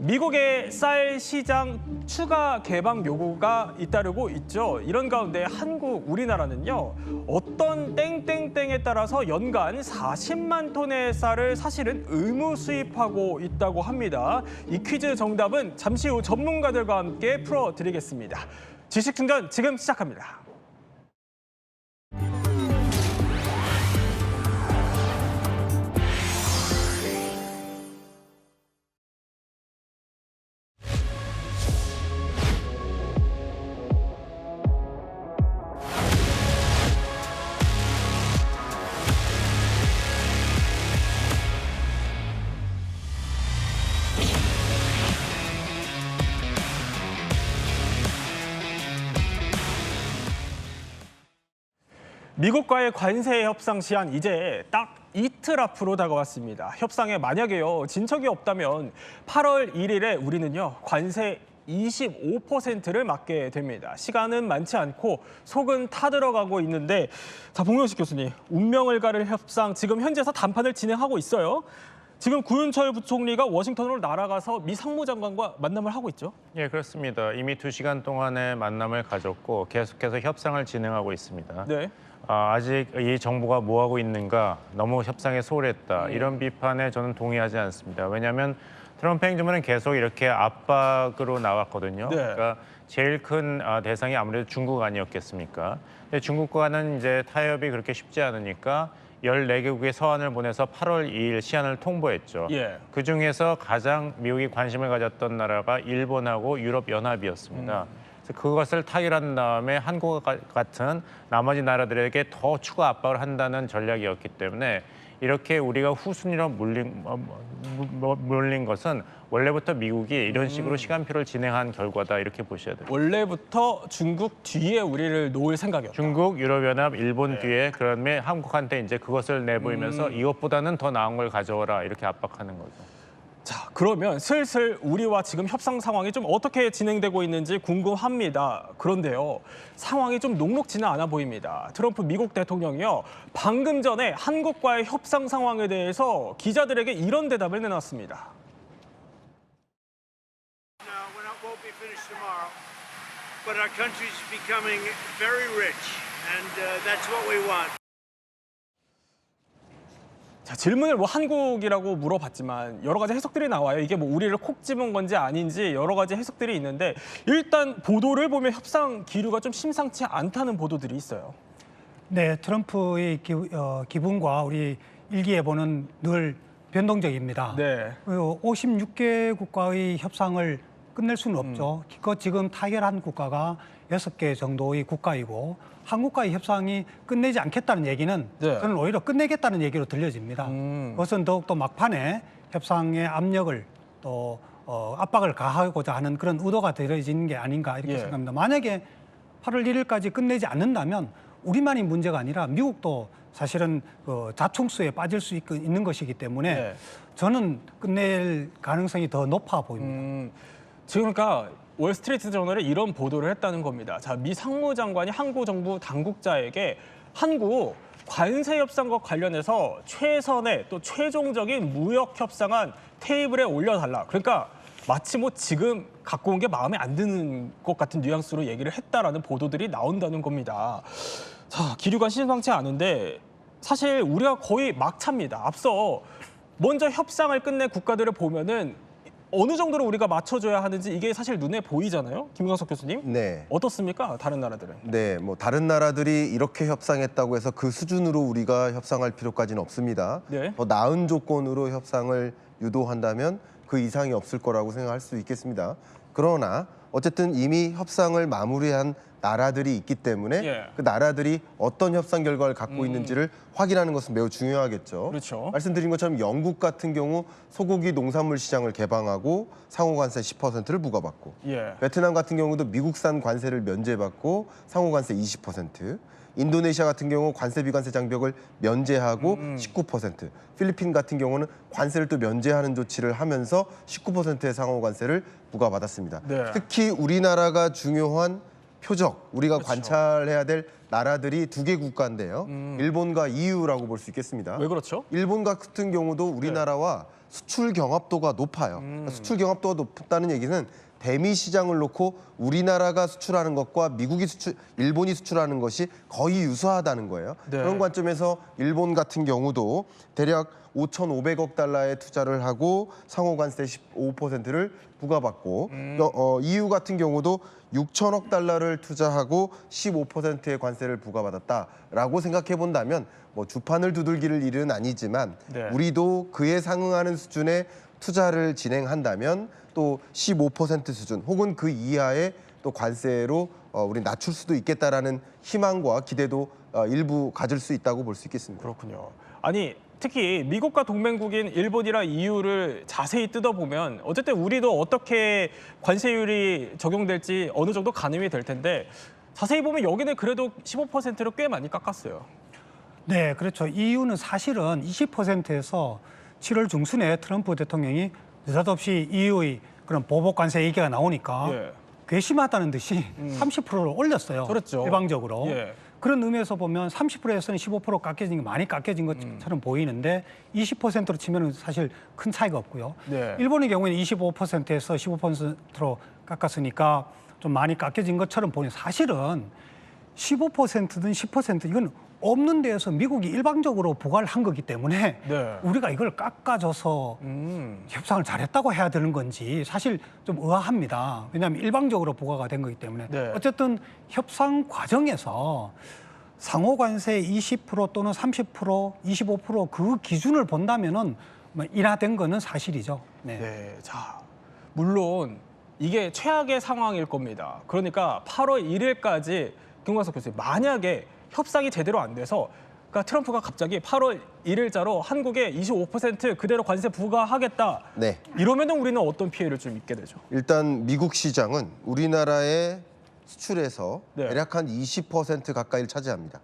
미국의 쌀 시장 추가 개방 요구가 잇따르고 있죠. 이런 가운데 한국, 우리나라는요. 어떤 땡땡땡에 따라서 연간 40만 톤의 쌀을 사실은 의무 수입하고 있다고 합니다. 이 퀴즈 정답은 잠시 후 전문가들과 함께 풀어드리겠습니다. 지식충전 지금 시작합니다. 미국과의 관세 협상 시한 이제 딱 이틀 앞으로 다가왔습니다. 협상에 만약에요 진척이 없다면 8월 1일에 우리는요 관세 25%를 맞게 됩니다. 시간은 많지 않고 속은 타들어가고 있는데 자, 봉영식 교수님, 운명을 가를 협상 지금 현지에서 단판을 진행하고 있어요. 지금 구윤철 부총리가 워싱턴으로 날아가서 미 상무장관과 만남을 하고 있죠? 예, 그렇습니다. 이미 2시간 동안의 만남을 가졌고 계속해서 협상을 진행하고 있습니다. 네. 아직 이 정부가 뭐 하고 있는가, 너무 협상에 소홀했다, 이런 비판에 저는 동의하지 않습니다. 왜냐하면 트럼프 행정부는 계속 이렇게 압박으로 나왔거든요. 네. 그러니까 제일 큰 대상이 아무래도 중국 아니었겠습니까? 근데 중국과는 이제 타협이 그렇게 쉽지 않으니까 14개국의 서한을 보내서 8월 2일 시한을 통보했죠. 예. 그중에서 가장 미국이 관심을 가졌던 나라가 일본하고 유럽연합이었습니다. 그래서 그것을 타결한 다음에 한국 같은 나머지 나라들에게 더 추가 압박을 한다는 전략이었기 때문에 이렇게 우리가 후순위로 몰린 것은 원래부터 미국이 이런 식으로 시간표를 진행한 결과다, 이렇게 보셔야 돼요. 원래부터 중국 뒤에 우리를 놓을 생각이었다. 중국, 유럽연합, 일본 뒤에 그다음에 한국한테 이제 그것을 내보이면서 이것보다는 더 나은 걸 가져오라, 이렇게 압박하는 거죠. 자, 그러면 슬슬 우리와 지금 협상 상황이 좀 어떻게 진행되고 있는지 궁금합니다. 그런데요, 상황이 좀 녹록지는 않아 보입니다. 트럼프 미국 대통령이요, 방금 전에 한국과의 협상 상황에 대해서 기자들에게 이런 대답을 내놨습니다. Won't be finished tomorrow, but our country is becoming very rich, and that's what we want. 자, 질문을 뭐 한국이라고 물어봤지만 여러 가지 해석들이 나와요. 이게 뭐 우리를 콕 집은 건지 아닌지 여러 가지 해석들이 있는데 일단 보도를 보면 협상 기류가 좀 심상치 않다는 보도들이 있어요. 네, 트럼프의 기분과 우리 일기예보는 늘 변동적입니다. 네. 56개 국가의 협상을 끝낼 수는 없죠. 기껏 지금 타결한 국가가 6개 정도의 국가이고 한국과의 협상이 끝내지 않겠다는 얘기는 네. 저는 오히려 끝내겠다는 얘기로 들려집니다. 그것은 더욱더 막판에 협상의 압력을 또 압박을 가하고자 하는 그런 의도가 들어지는 게 아닌가 이렇게 예. 생각합니다. 만약에 8월 1일까지 끝내지 않는다면 우리만이 문제가 아니라 미국도 사실은 자충수에 빠질 수 있는 것이기 때문에 네. 저는 끝낼 가능성이 더 높아 보입니다. 지금 그러니까 월스트리트 저널에 이런 보도를 했다는 겁니다. 자, 미 상무장관이 한국 정부 당국자에게 한국 관세 협상과 관련해서 최선의 또 최종적인 무역 협상안 테이블에 올려달라. 그러니까 마치 뭐 지금 갖고 온 게 마음에 안 드는 것 같은 뉘앙스로 얘기를 했다라는 보도들이 나온다는 겁니다. 자, 기류가 심상치 않은데 사실 우리가 거의 막차입니다. 앞서 먼저 협상을 끝낸 국가들을 보면은 어느 정도로 우리가 맞춰줘야 하는지 이게 사실 눈에 보이잖아요. 김광석 교수님. 네. 어떻습니까? 다른 나라들은. 네, 뭐 다른 나라들이 이렇게 협상했다고 해서 그 수준으로 우리가 협상할 필요까지는 없습니다. 네. 더 나은 조건으로 협상을 유도한다면 그 이상이 없을 거라고 생각할 수 있겠습니다. 그러나 어쨌든 이미 협상을 마무리한 나라들이 있기 때문에 예. 그 나라들이 어떤 협상 결과를 갖고 있는지를 확인하는 것은 매우 중요하겠죠. 그렇죠. 말씀드린 것처럼 영국 같은 경우 소고기 농산물 시장을 개방하고 상호관세 10%를 부과받고 예. 베트남 같은 경우도 미국산 관세를 면제받고 상호관세 20%, 인도네시아 같은 경우 관세 비관세 장벽을 면제하고 19%, 필리핀 같은 경우는 관세를 또 면제하는 조치를 하면서 19%의 상호관세를 부과받았습니다. 네. 특히 우리나라가 중요한 표적, 우리가 그렇죠. 관찰해야 될 나라들이 두 개 국가인데요. 일본과 EU라고 볼 수 있겠습니다. 왜 그렇죠? 일본 같은 경우도 우리나라와 수출 경합도가 높아요. 수출 경합도가 높다는 얘기는 대미 시장을 놓고 우리나라가 수출하는 것과 일본이 수출하는 것이 거의 유사하다는 거예요. 네. 그런 관점에서 일본 같은 경우도 대략 5,500억 달러의 투자를 하고 상호 관세 15%를 부과받고 EU 같은 경우도 6천억 달러를 투자하고 15%의 관세를 부과받았다라고 생각해 본다면 뭐 주판을 두들길 일은 아니지만 네. 우리도 그에 상응하는 수준의 투자를 진행한다면 또 15% 수준 혹은 그 이하의 또 관세로 우리 낮출 수도 있겠다라는 희망과 기대도 일부 가질 수 있다고 볼 수 있겠습니다. 그렇군요. 아니 특히 미국과 동맹국인 일본이랑 EU를 자세히 뜯어보면 어쨌든 우리도 어떻게 관세율이 적용될지 어느 정도 가늠이 될 텐데 자세히 보면 여기는 그래도 15%로 꽤 많이 깎았어요. 네, 그렇죠. EU는 사실은 20%에서 7월 중순에 트럼프 대통령이 느닷없이 EU의 그런 보복 관세 얘기가 나오니까 예. 괘씸하다는 듯이 30%를 올렸어요. 그렇죠. 일방적으로. 예. 그런 의미에서 보면 30%에서는 15% 깎여진 게 많이 깎여진 것처럼 보이는데 20%로 치면 사실 큰 차이가 없고요. 네. 일본의 경우에는 25%에서 15%로 깎았으니까 좀 많이 깎여진 것처럼 보이는 사실은 15%든 10% 이건 없는 데에서 미국이 일방적으로 부과를 한 거기 때문에 네. 우리가 이걸 깎아줘서 협상을 잘했다고 해야 되는 건지 사실 좀 의아합니다. 왜냐하면 일방적으로 부과가 된 거기 때문에 네. 어쨌든 협상 과정에서 상호 관세 20% 또는 30%, 25%그 기준을 본다면은 뭐 인하된 거는 사실이죠. 네. 네, 자 물론 이게 최악의 상황일 겁니다. 그러니까 8월 1일까지 김광석 교수님 만약에 협상이 제대로 안 돼서 그러니까 트럼프가 갑자기 8월 1일자로 한국에 25% 그대로 관세 부과하겠다. 네. 이러면은 우리는 어떤 피해를 좀 입게 되죠? 일단 미국 시장은 우리나라의 수출에서 네. 대략 한 20% 가까이를 차지합니다.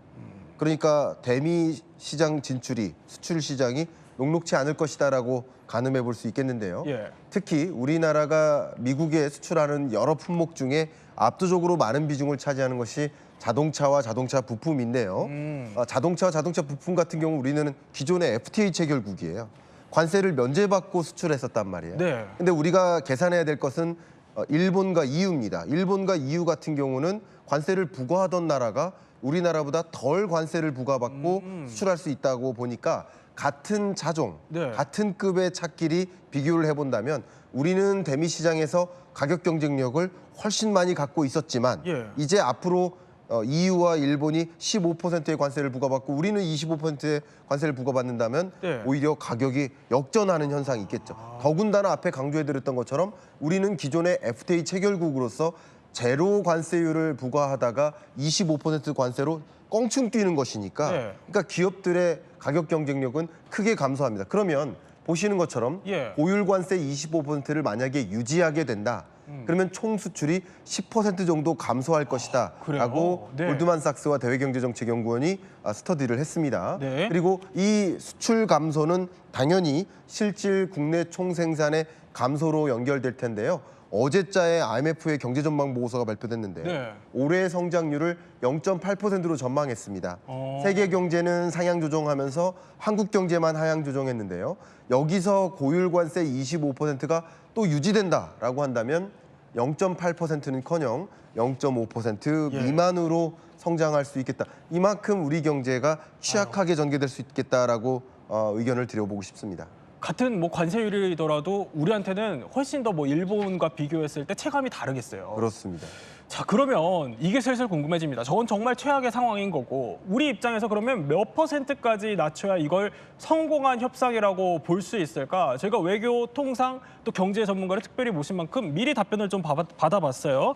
그러니까 대미 시장 진출이 수출 시장이 녹록치 않을 것이다라고 가늠해 볼 수 있겠는데요. 예. 특히 우리나라가 미국에 수출하는 여러 품목 중에 압도적으로 많은 비중을 차지하는 것이 자동차와 자동차 부품인데요. 자동차와 자동차 부품 같은 경우 우리는 기존의 FTA 체결국이에요. 관세를 면제받고 수출했었단 말이에요. 네. 근데 우리가 계산해야 될 것은 일본과 EU입니다. 일본과 EU 같은 경우는 관세를 부과하던 나라가 우리나라보다 덜 관세를 부과받고 수출할 수 있다고 보니까 같은 차종, 네. 같은 급의 차끼리 비교를 해본다면 우리는 대미 시장에서 가격 경쟁력을 훨씬 많이 갖고 있었지만 예. 이제 앞으로 EU와 일본이 15%의 관세를 부과받고 우리는 25%의 관세를 부과받는다면 네. 오히려 가격이 역전하는 현상이 있겠죠. 더군다나 앞에 강조해드렸던 것처럼 우리는 기존의 FTA 체결국으로서 제로 관세율을 부과하다가 25% 관세로 껑충 뛰는 것이니까 네. 그러니까 기업들의 가격 경쟁력은 크게 감소합니다. 그러면 보시는 것처럼 예. 고율 관세 25%를 만약에 유지하게 된다. 그러면 총 수출이 10% 정도 감소할 것이다 그래요? 라고 네. 골드만삭스와 대외경제정책연구원이 스터디를 했습니다. 네. 그리고 이 수출 감소는 당연히 실질 국내 총생산의 감소로 연결될 텐데요. 어제자에 IMF의 경제전망 보고서가 발표됐는데 네. 올해 성장률을 0.8%로 전망했습니다. 세계 경제는 상향 조정하면서 한국 경제만 하향 조정했는데요. 여기서 고율 관세 25%가 또 유지된다라고 한다면 0.8%는커녕 0.5% 예. 미만으로 성장할 수 있겠다. 이만큼 우리 경제가 취약하게 전개될 수 있겠다라고 의견을 드려보고 싶습니다. 같은 뭐 관세율이더라도 우리한테는 훨씬 더 뭐 일본과 비교했을 때 체감이 다르겠어요. 그렇습니다. 자, 그러면 이게 슬슬 궁금해집니다. 저건 정말 최악의 상황인 거고 우리 입장에서 그러면 몇 %까지 낮춰야 이걸 성공한 협상이라고 볼 수 있을까? 저희가 외교, 통상, 또 경제 전문가를 특별히 모신 만큼 미리 답변을 좀 받아봤어요.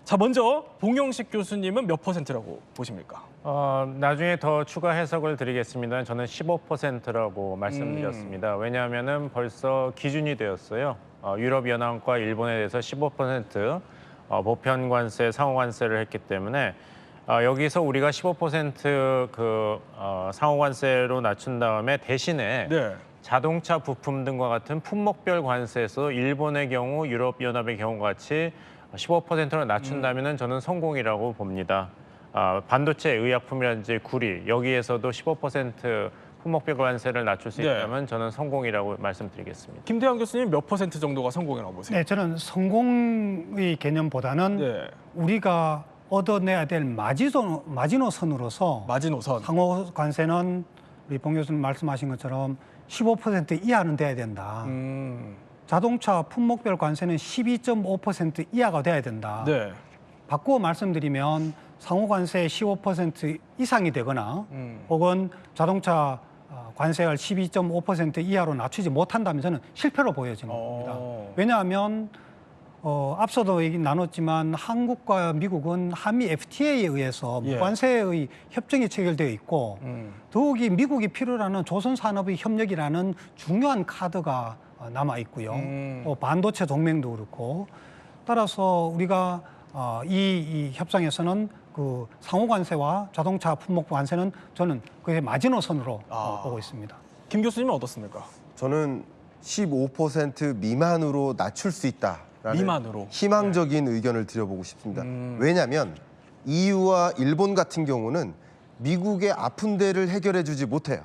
자, 먼저 봉영식 교수님은 몇 %라고 보십니까? 나중에 더 추가 해석을 드리겠습니다. 저는 15%라고 말씀드렸습니다. 왜냐하면은 벌써 기준이 되었어요. 유럽연합과 일본에 대해서 15% 보편 관세, 상호 관세를 했기 때문에 여기서 우리가 15% 상호 관세로 낮춘 다음에 대신에 네. 자동차 부품 등과 같은 품목별 관세에서 일본의 경우, 유럽연합의 경우 같이 15%로 낮춘다면은 저는 성공이라고 봅니다. 반도체, 의약품이라든지 구리 여기에서도 15% 품목별 관세를 낮출 수 네. 있다면 저는 성공이라고 말씀드리겠습니다. 김태환 교수님 몇 퍼센트 정도가 성공이라고 보세요? 네, 저는 성공의 개념보다는 네. 우리가 얻어내야 될 마지노선으로서 마지노선. 상호 관세는 우리 봉 교수님 말씀하신 것처럼 15% 이하는 돼야 된다. 자동차 품목별 관세는 12.5% 이하가 돼야 된다. 네. 바꾸어 말씀드리면 상호 관세 15% 이상이 되거나 혹은 자동차 관세를 12.5% 이하로 낮추지 못한다면 저는 실패로 보여지는 겁니다. 왜냐하면 앞서도 얘기 나눴지만 한국과 미국은 한미 FTA에 의해서 예. 무관세의 협정이 체결되어 있고 더욱이 미국이 필요로 하는 조선산업의 협력이라는 중요한 카드가 남아 있고요. 반도체 동맹도 그렇고 따라서 우리가 이 협상에서는 그 상호 관세와 자동차 품목 관세는 저는 그게 마지노선으로 보고 있습니다. 김 교수님은 어떻습니까? 저는 15% 미만으로 낮출 수 있다라는 미만으로. 희망적인 의견을 드려보고 싶습니다. 왜냐하면 EU와 일본 같은 경우는 미국의 아픈 데를 해결해 주지 못해요.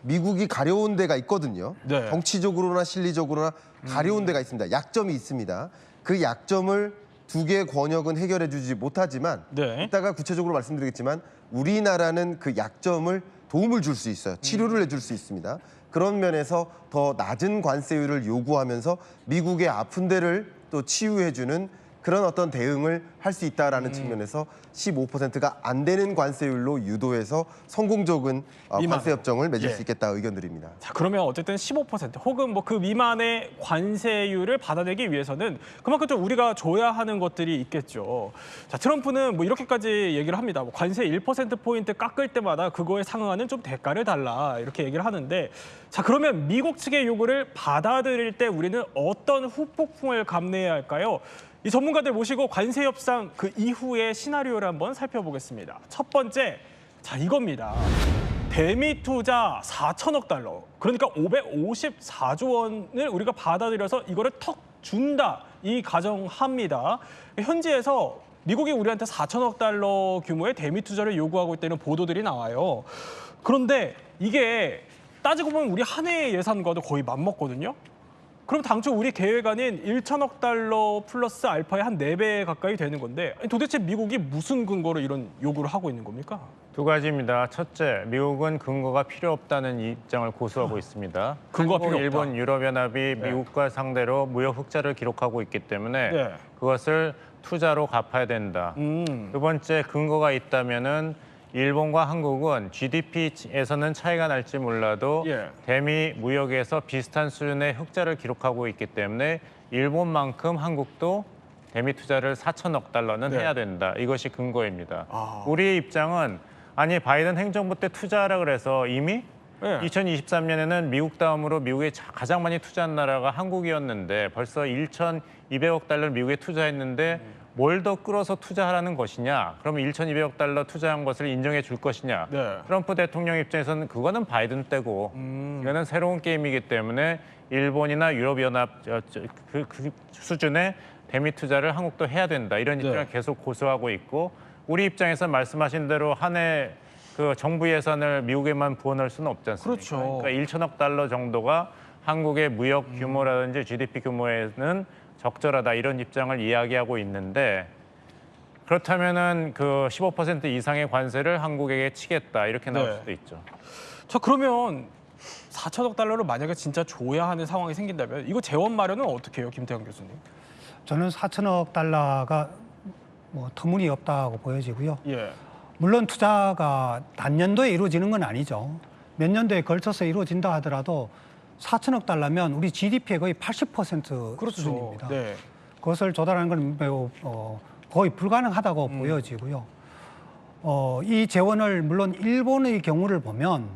미국이 가려운 데가 있거든요. 네. 정치적으로나 실리적으로나 가려운 데가 있습니다. 약점이 있습니다. 그 약점을 두 개의 권역은 해결해 주지 못하지만 네. 이따가 구체적으로 말씀드리겠지만 우리나라는 그 약점을 도움을 줄 수 있어요. 치료를 해줄 수 있습니다. 그런 면에서 더 낮은 관세율을 요구하면서 미국의 아픈 데를 또 치유해주는 그런 어떤 대응을 할 수 있다라는 측면에서 15%가 안 되는 관세율로 유도해서 성공적인 관세 협정을 맺을 예. 수 있겠다 의견 드립니다. 자, 그러면 어쨌든 15% 혹은 뭐 그 미만의 관세율을 받아내기 위해서는 그만큼 좀 우리가 줘야 하는 것들이 있겠죠. 자, 트럼프는 뭐 이렇게까지 얘기를 합니다. 뭐 관세 1%포인트 깎을 때마다 그거에 상응하는 좀 대가를 달라 이렇게 얘기를 하는데 자, 그러면 미국 측의 요구를 받아들일 때 우리는 어떤 후폭풍을 감내해야 할까요? 이 전문가들 모시고 관세 협상 그 이후의 시나리오를 한번 살펴보겠습니다. 첫 번째, 자 이겁니다. 대미 투자 4천억 달러, 그러니까 554조 원을 우리가 받아들여서 이거를 턱 준다, 이 가정합니다. 현지에서 미국이 우리한테 4천억 달러 규모의 대미 투자를 요구하고 있다는 보도들이 나와요. 그런데 이게 따지고 보면 우리 한 해의 예산과도 거의 맞먹거든요. 그럼 당초 우리 계획안인 1천억 달러 플러스 알파의 한 4배 가까이 되는 건데 도대체 미국이 무슨 근거로 이런 요구를 하고 있는 겁니까? 두 가지입니다. 첫째, 미국은 근거가 필요 없다는 입장을 고수하고 있습니다. 근거가 한국, 필요 없다. 일본, 유럽연합이 미국과 상대로 무역 흑자를 기록하고 있기 때문에 네. 그것을 투자로 갚아야 된다. 두 번째, 근거가 있다면은 일본과 한국은 GDP에서는 차이가 날지 몰라도 예. 대미 무역에서 비슷한 수준의 흑자를 기록하고 있기 때문에 일본만큼 한국도 대미 투자를 4천억 달러는 네. 해야 된다. 이것이 근거입니다. 아. 우리의 입장은 아니 바이든 행정부 때 투자하라 그래서 이미 네. 2023년에는 미국 다음으로 미국에 가장 많이 투자한 나라가 한국이었는데 벌써 1,200억 달러를 미국에 투자했는데 뭘 더 끌어서 투자하라는 것이냐? 그러면 1,200억 달러 투자한 것을 인정해 줄 것이냐? 네. 트럼프 대통령 입장에서는 그거는 바이든 때고 이거는 새로운 게임이기 때문에 일본이나 유럽연합 그 수준의 대미 투자를 한국도 해야 된다. 이런 입장을 네. 계속 고수하고 있고 우리 입장에서 말씀하신 대로 한 해 그 정부 예산을 미국에만 부어넣을 수는 없지 않습니까? 그렇죠. 그러니까 1천억 달러 정도가 한국의 무역 규모라든지 GDP 규모에는 적절하다 이런 입장을 이야기하고 있는데 그렇다면은 그 15% 이상의 관세를 한국에게 치겠다 이렇게 나올 네. 수도 있죠. 자, 그러면 4천억 달러를 만약에 진짜 줘야 하는 상황이 생긴다면 이거 재원 마련은 어떻게 해요, 김태형 교수님? 저는 4천억 달러가 뭐 터무니없다고 보여지고요. 예. 물론 투자가 단년도에 이루어지는 건 아니죠. 몇 년도에 걸쳐서 이루어진다 하더라도 4천억 달러면 우리 GDP의 거의 80% 그렇죠. 수준입니다. 네. 그것을 조달하는 건 매우 거의 불가능하다고 보여지고요. 이 재원을 물론 일본의 경우를 보면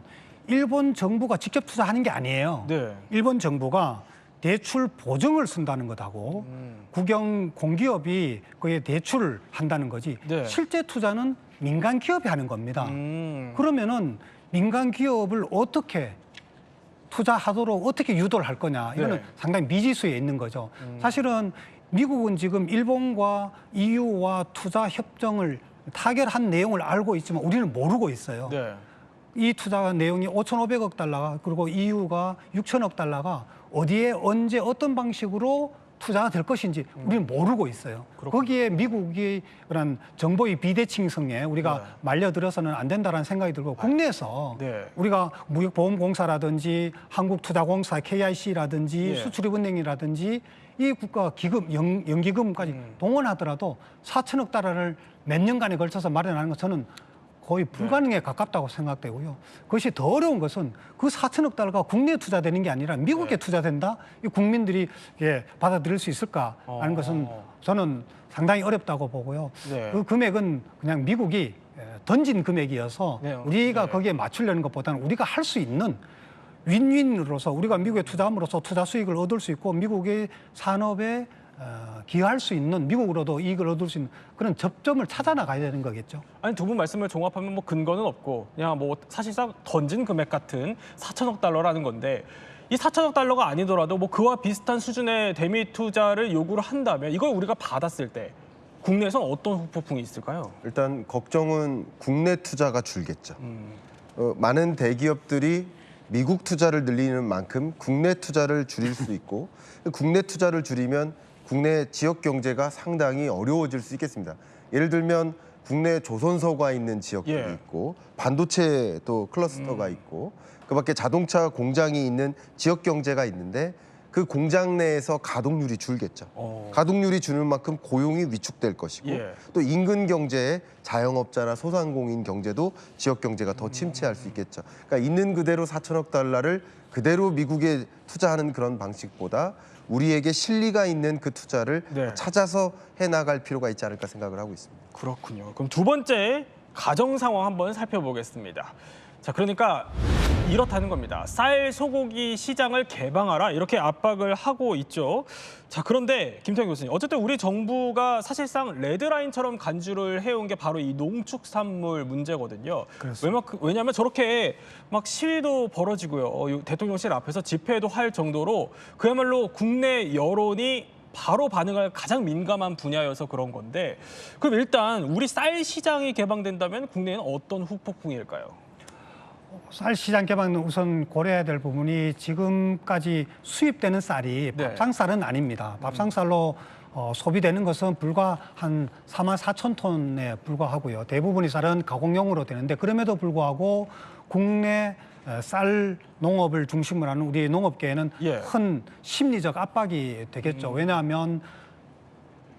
일본 정부가 직접 투자하는 게 아니에요. 네. 일본 정부가 대출 보증을 쓴다는 것하고 국영 공기업이 그에 대출을 한다는 거지 네. 실제 투자는 민간 기업이 하는 겁니다. 그러면은 민간 기업을 어떻게 투자하도록 어떻게 유도를 할 거냐 이거는 네. 상당히 미지수에 있는 거죠. 사실은 미국은 지금 일본과 EU와 투자 협정을 타결한 내용을 알고 있지만 우리는 모르고 있어요. 네. 이 투자 내용이 5,500억 달러가 그리고 EU가 6천억 달러가 어디에 언제 어떤 방식으로 투자가 될 것인지 우리는 모르고 있어요. 거기에 미국이 그런 정보의 비대칭성에 우리가 네. 말려들어서는 안 된다는 생각이 들고 국내에서 네. 우리가 무역보험공사라든지 한국투자공사 KIC라든지 예. 수출입은행이라든지 이 국가 기금, 연기금까지 동원하더라도 4천억 달러를 몇 년간에 걸쳐서 마련하는 것 저는 거의 불가능에 가깝다고 생각되고요. 그것이 더 어려운 것은 그 4천억 달러가 국내에 투자되는 게 아니라 미국에 투자된다? 이 국민들이 받아들일 수 있을까 하는 것은 저는 상당히 어렵다고 보고요. 네. 그 금액은 그냥 미국이 던진 금액이어서 네. 우리가 네. 거기에 맞추려는 것보다는 우리가 할 수 있는 윈윈으로서 우리가 미국에 투자함으로써 투자 수익을 얻을 수 있고 미국의 산업에 기여할 수 있는 미국으로도 이익을 얻을 수 있는 그런 접점을 찾아 나가야 되는 거겠죠. 아니 두 분 말씀을 종합하면 뭐 근거는 없고 그냥 뭐 사실상 던진 금액 같은 4천억 달러라는 건데 이 4천억 달러가 아니더라도 뭐 그와 비슷한 수준의 대미 투자를 요구를 한다면 이걸 우리가 받았을 때 국내에서는 어떤 후폭풍이 있을까요? 일단 걱정은 국내 투자가 줄겠죠. 많은 대기업들이 미국 투자를 늘리는 만큼 국내 투자를 줄일 수 있고 국내 투자를 줄이면 국내 지역 경제가 상당히 어려워질 수 있겠습니다. 예를 들면 국내 조선소가 있는 지역들이 예. 있고 반도체 또 클러스터가 있고 그밖에 자동차 공장이 있는 지역 경제가 있는데 그 공장 내에서 가동률이 줄겠죠. 가동률이 주는 만큼 고용이 위축될 것이고 예. 또 인근 경제에 자영업자나 소상공인 경제도 지역 경제가 더 침체할 수 있겠죠. 그러니까 있는 그대로 4천억 달러를 그대로 미국에 투자하는 그런 방식보다 우리에게 실리가 있는 그 투자를 네. 찾아서 해나갈 필요가 있지 않을까 생각을 하고 있습니다. 그렇군요. 그럼 두 번째 가정 상황 한번 살펴보겠습니다. 자, 그러니까 이렇다는 겁니다. 쌀 소고기 시장을 개방하라 이렇게 압박을 하고 있죠. 자, 그런데 김태형 교수님, 어쨌든 우리 정부가 사실상 레드라인처럼 간주를 해온 게 바로 이 농축산물 문제거든요. 왜냐하면 저렇게 막 시위도 벌어지고요. 대통령실 앞에서 집회도 할 정도로 그야말로 국내 여론이 바로 반응할 가장 민감한 분야여서 그런 건데 그럼 일단 우리 쌀 시장이 개방된다면 국내에는 어떤 후폭풍일까요? 쌀 시장 개방은 우선 고려해야 될 부분이 지금까지 수입되는 쌀이 네. 밥상쌀은 아닙니다. 밥상쌀로 소비되는 것은 불과 한 4만 4천 톤에 불과하고요. 대부분의 쌀은 가공용으로 되는데 그럼에도 불구하고 국내 쌀 농업을 중심으로 하는 우리 농업계에는 예. 큰 심리적 압박이 되겠죠. 왜냐하면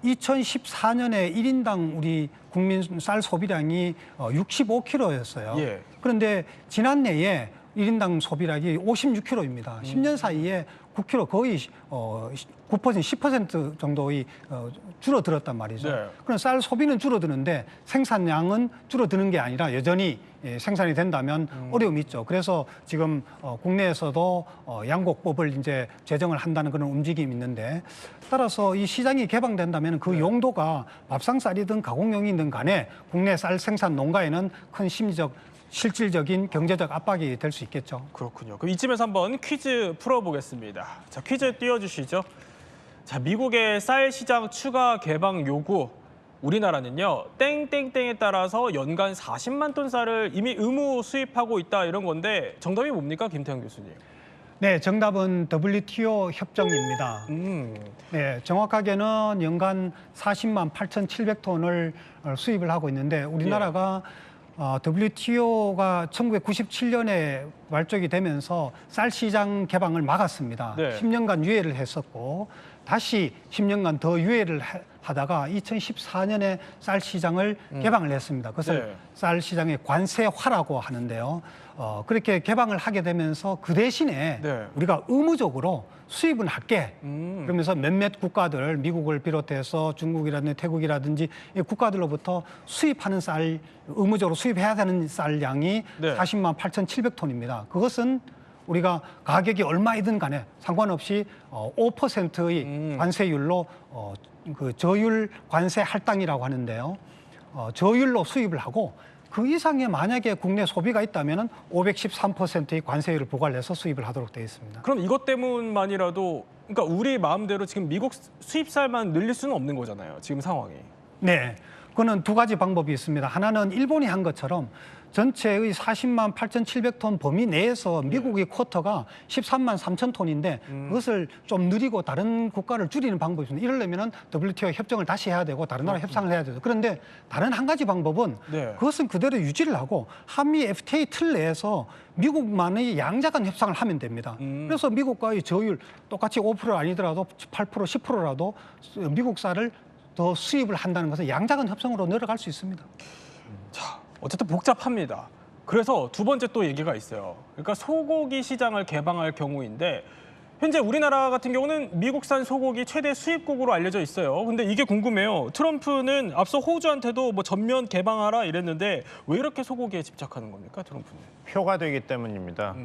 2014년에 1인당 우리 국민 쌀 소비량이 65kg였어요. 예. 그런데 지난해에 1인당 소비량이 56kg입니다. 10년 사이에 9kg 거의 9% 10% 정도의 줄어들었단 말이죠. 네. 그럼 쌀 소비는 줄어드는데 생산량은 줄어드는 게 아니라 여전히 생산이 된다면 어려움이 있죠. 그래서 지금 국내에서도 양곡법을 이제 제정을 한다는 그런 움직임이 있는데 따라서 이 시장이 개방된다면 그 용도가 밥상쌀이든 가공용이든 간에 국내 쌀 생산 농가에는 큰 심리적 실질적인 경제적 압박이 될 수 있겠죠. 그렇군요. 그럼 이쯤에서 한번 퀴즈 풀어보겠습니다. 자, 퀴즈 띄워주시죠. 자, 미국의 쌀 시장 추가 개방 요구. 우리나라는요, 땡땡땡에 따라서 연간 40만 톤 쌀을 이미 의무 수입하고 있다 이런 건데 정답이 뭡니까, 김태형 교수님? 네, 정답은 WTO 협정입니다. 네, 정확하게는 연간 40만 8,700톤을 수입을 하고 있는데 우리나라가 WTO가 1997년에 발족이 되면서 쌀 시장 개방을 막았습니다. 네. 10년간 유예를 했었고 다시 10년간 더 유예를 하다가 2014년에 쌀 시장을 개방을 했습니다. 그것을 네. 쌀 시장의 관세화라고 하는데요. 그렇게 개방을 하게 되면서 그 대신에 네. 우리가 의무적으로 수입은 할게. 그러면서 몇몇 국가들, 미국을 비롯해서 중국이라든지 태국이라든지 이 국가들로부터 수입하는 쌀, 의무적으로 수입해야 되는 쌀량이 네. 40만 8,700톤입니다. 그것은 우리가 가격이 얼마이든 간에 상관없이 5%의 관세율로 그 저율 관세 할당이라고 하는데요. 저율로 수입을 하고 그 이상의 만약에 국내 소비가 있다면 513%의 관세율을 부과를 해서 수입을 하도록 되어 있습니다. 그럼 이것 때문만이라도 그러니까 우리 마음대로 지금 미국 수입쌀만 늘릴 수는 없는 거잖아요. 지금 상황이. 네. 그거는 두 가지 방법이 있습니다. 하나는 일본이 한 것처럼 전체의 40만 8,700톤 범위 내에서 미국의 쿼터가 13만 3천 톤인데 그것을 좀 느리고 다른 국가를 줄이는 방법이 있습니다. 이러려면 WTO 협정을 다시 해야 되고 다른 나라 협상을 해야 되죠. 그런데 다른 한 가지 방법은 네. 그것은 그대로 유지를 하고 한미 FTA 틀 내에서 미국만의 양자간 협상을 하면 됩니다. 그래서 미국과의 저율 똑같이 5% 아니더라도 8% 10%라도 미국 쌀을 더 수입을 한다는 것은 양자간 협상으로 내려갈 수 있습니다. 자, 어쨌든 복잡합니다. 그래서 두 번째 또 얘기가 있어요. 그러니까 소고기 시장을 개방할 경우인데 현재 우리나라 같은 경우는 미국산 소고기 최대 수입국으로 알려져 있어요. 근데 이게 궁금해요. 트럼프는 앞서 호주한테도 뭐 전면 개방하라 이랬는데 왜 이렇게 소고기에 집착하는 겁니까, 트럼프는? 표가 되기 때문입니다.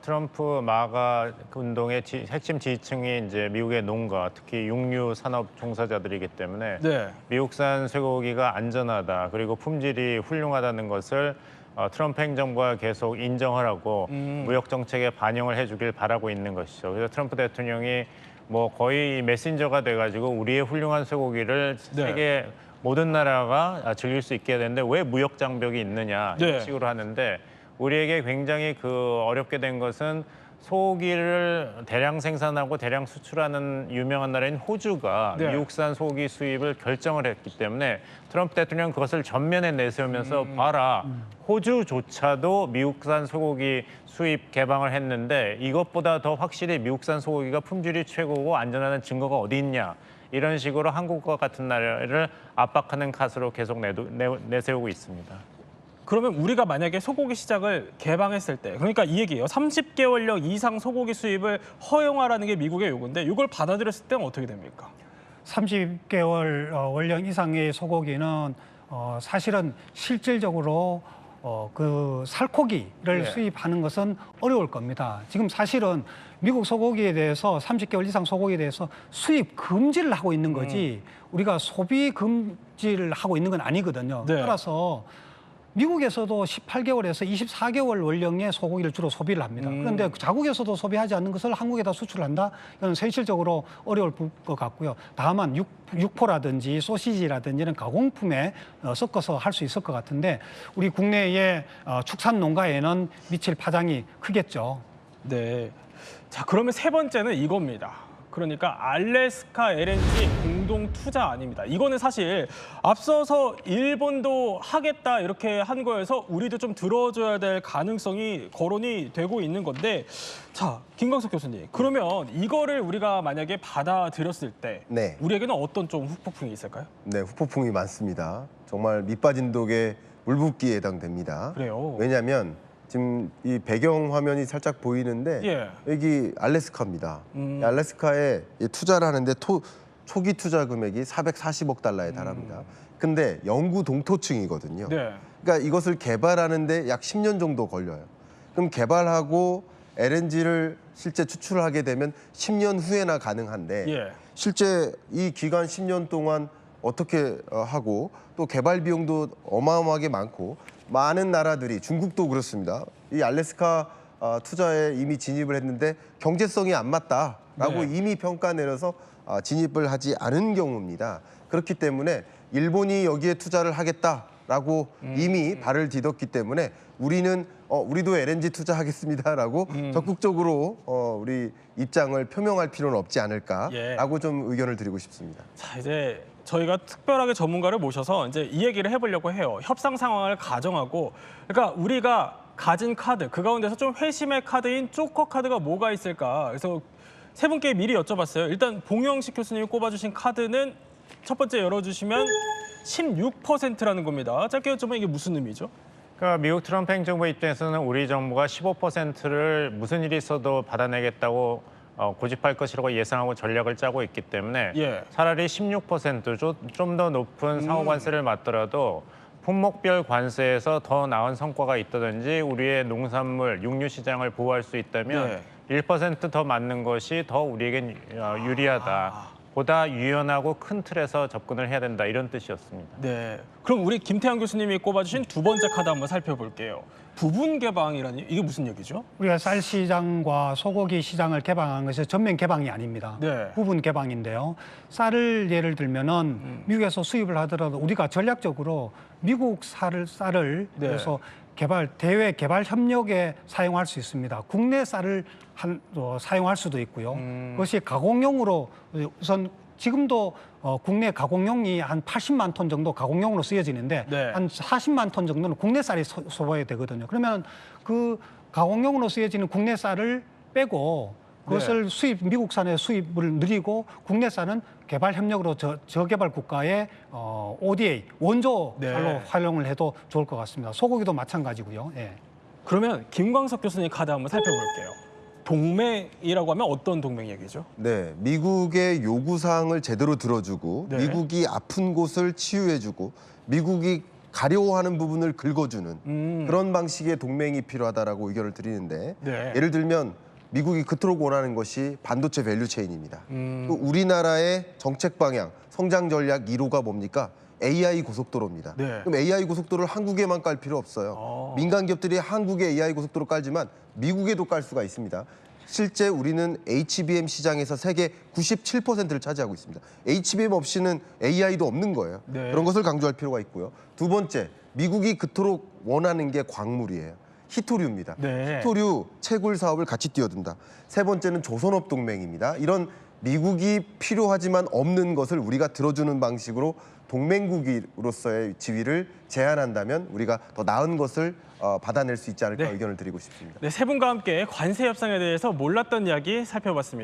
트럼프 마가 운동의 핵심 지지층이 이제 미국의 농가, 특히 육류 산업 종사자들이기 때문에 네. 미국산 쇠고기가 안전하다, 그리고 품질이 훌륭하다는 것을 트럼프 행정부가 계속 인정하라고 무역 정책에 반영을 해주길 바라고 있는 것이죠. 그래서 트럼프 대통령이 뭐 거의 메신저가 돼가지고 우리의 훌륭한 쇠고기를 네. 세계 모든 나라가 즐길 수 있게 되는데 왜 무역 장벽이 있느냐 네. 이런 식으로 하는데 우리에게 굉장히 어렵게 된 것은 소고기를 대량 생산하고 대량 수출하는 유명한 나라인 호주가 네. 미국산 소고기 수입을 결정을 했기 때문에 트럼프 대통령은 그것을 전면에 내세우면서 봐라, 호주조차도 미국산 소고기 수입 개방을 했는데 이것보다 더 확실히 미국산 소고기가 품질이 최고고 안전하다는 증거가 어디 있냐. 이런 식으로 한국과 같은 나라를 압박하는 카드로 계속 내세우고 있습니다. 그러면 우리가 만약에 소고기 시장을 개방했을 때, 그러니까 이 얘기예요. 30개월령 이상 소고기 수입을 허용하라는 게 미국의 요구인데 이걸 받아들였을 때는 어떻게 됩니까? 30개월 월령 이상의 소고기는 사실은 실질적으로 그 살코기를 네. 수입하는 것은 어려울 겁니다. 지금 사실은 미국 소고기에 대해서 30개월 이상 소고기에 대해서 수입 금지를 하고 있는 거지 우리가 소비 금지를 하고 있는 건 아니거든요. 네. 따라서 미국에서도 18개월에서 24개월 월령의 소고기를 주로 소비를 합니다. 그런데 자국에서도 소비하지 않는 것을 한국에다 수출한다? 이건 현실적으로 어려울 것 같고요. 다만 육포라든지 소시지라든지 이런 가공품에 섞어서 할 수 있을 것 같은데 우리 국내의 축산 농가에는 미칠 파장이 크겠죠. 네. 자, 그러면 세 번째는 이겁니다. 그러니까 알래스카 LNG 공동 투자 아닙니다. 이거는 사실 앞서서 일본도 하겠다 이렇게 한 거여서 우리도 좀 들어줘야 될 가능성이 거론이 되고 있는 건데, 자, 김광석 교수님, 그러면 이거를 우리가 만약에 받아들였을 때 네. 우리에게는 어떤 좀 후폭풍이 있을까요? 네, 후폭풍이 많습니다. 정말 밑빠진 독에 물붓기에 해당됩니다. 그래요. 왜냐하면 지금 이 배경 화면이 살짝 보이는데 예. 여기 알래스카입니다. 이 알래스카에 이 투자를 하는데 초기 투자 금액이 440억 달러에 달합니다. 근데 영구 동토층이거든요. 네. 그러니까 이것을 개발하는데 약 10년 정도 걸려요. 그럼 개발하고 LNG를 실제 추출을 하게 되면 10년 후에나 가능한데 예. 실제 이 기간 10년 동안 어떻게 하고 또 개발 비용도 어마어마하게 많고 많은 나라들이 중국도 그렇습니다. 이 알래스카 투자에 이미 진입을 했는데 경제성이 안 맞다라고 네. 이미 평가 내려서 진입을 하지 않은 경우입니다. 그렇기 때문에 일본이 여기에 투자를 하겠다라고 이미 발을 디뎠기 때문에 우리도 LNG 투자하겠습니다라고 적극적으로 우리 입장을 표명할 필요는 없지 않을까라고 좀 의견을 드리고 싶습니다. 자, 이제 저희가 특별하게 전문가를 모셔서 이제 이 얘기를 해보려고 해요. 협상 상황을 가정하고, 그러니까 우리가 가진 카드, 그 가운데서 좀 회심의 카드인 조커 카드가 뭐가 있을까? 그래서 세 분께 미리 여쭤봤어요. 일단 봉영식 교수님이 꼽아주신 카드는 첫 번째 열어주시면 16%라는 겁니다. 짧게 여쭤보면 이게 무슨 의미죠? 그러니까 미국 트럼프 행정부 입장에서는 우리 정부가 15%를 무슨 일이 있어도 받아내겠다고 고집할 것이라고 예상하고 전략을 짜고 있기 때문에 예. 차라리 16% 좀 더 높은 상호 관세를 맞더라도 품목별 관세에서 더 나은 성과가 있다든지 우리의 농산물, 육류 시장을 보호할 수 있다면 1% 더 맞는 것이 더 우리에겐 유리하다. 보다 유연하고 큰 틀에서 접근을 해야 된다 이런 뜻이었습니다. 네. 그럼 우리 김태환 교수님이 꼽아주신 두 번째 카드 한번 살펴볼게요. 부분 개방이라니 이게 무슨 얘기죠? 우리가 쌀 시장과 소고기 시장을 개방한 것이 전면 개방이 아닙니다. 네. 부분 개방인데요. 쌀을 예를 들면은 미국에서 수입을 하더라도 우리가 전략적으로 미국 쌀을 네. 그래서 대외 개발 협력에 사용할 수 있습니다. 국내 쌀을 사용할 수도 있고요. 그것이 가공용으로 우선 지금도 국내 가공용이 한 80만 톤 정도 가공용으로 쓰여지는데 네. 한 40만 톤 정도는 국내 쌀이 소모가 되거든요. 그러면 그 가공용으로 쓰여지는 국내 쌀을 빼고 그것을 미국산의 수입을 늘리고 국내 쌀은 개발 협력으로 저개발 국가의 ODA 원조 쌀로 네. 활용을 해도 좋을 것 같습니다. 소고기도 마찬가지고요. 예. 그러면 김광석 교수님 카드 한번 살펴볼게요. 동맹이라고 하면 어떤 동맹 얘기죠? 네, 미국의 요구사항을 제대로 들어주고 네. 미국이 아픈 곳을 치유해주고 미국이 가려워하는 부분을 긁어주는 그런 방식의 동맹이 필요하다라고 의견을 드리는데 네. 예를 들면 미국이 그토록 원하는 것이 반도체 밸류체인입니다. 또 우리나라의 정책 방향, 성장 전략 1호가 뭡니까? AI 고속도로입니다. 네. 그럼 AI 고속도로를 한국에만 깔 필요 없어요. 민간 기업들이 한국에 AI 고속도로 깔지만 미국에도 깔 수가 있습니다. 실제 우리는 HBM 시장에서 세계 97%를 차지하고 있습니다. HBM 없이는 AI도 없는 거예요. 네. 그런 것을 강조할 필요가 있고요. 두 번째, 미국이 그토록 원하는 게 광물이에요. 히토류입니다. 네. 히토류 채굴 사업을 같이 뛰어든다. 세 번째는 조선업 동맹입니다. 이런 미국이 필요하지만 없는 것을 우리가 들어주는 방식으로 동맹국으로서의 지위를 제한한다면 우리가 더 나은 것을 받아낼 수 있지 않을까 네. 의견을 드리고 싶습니다. 네, 세 분과 함께 관세 협상에 대해서 몰랐던 이야기 살펴봤습니다.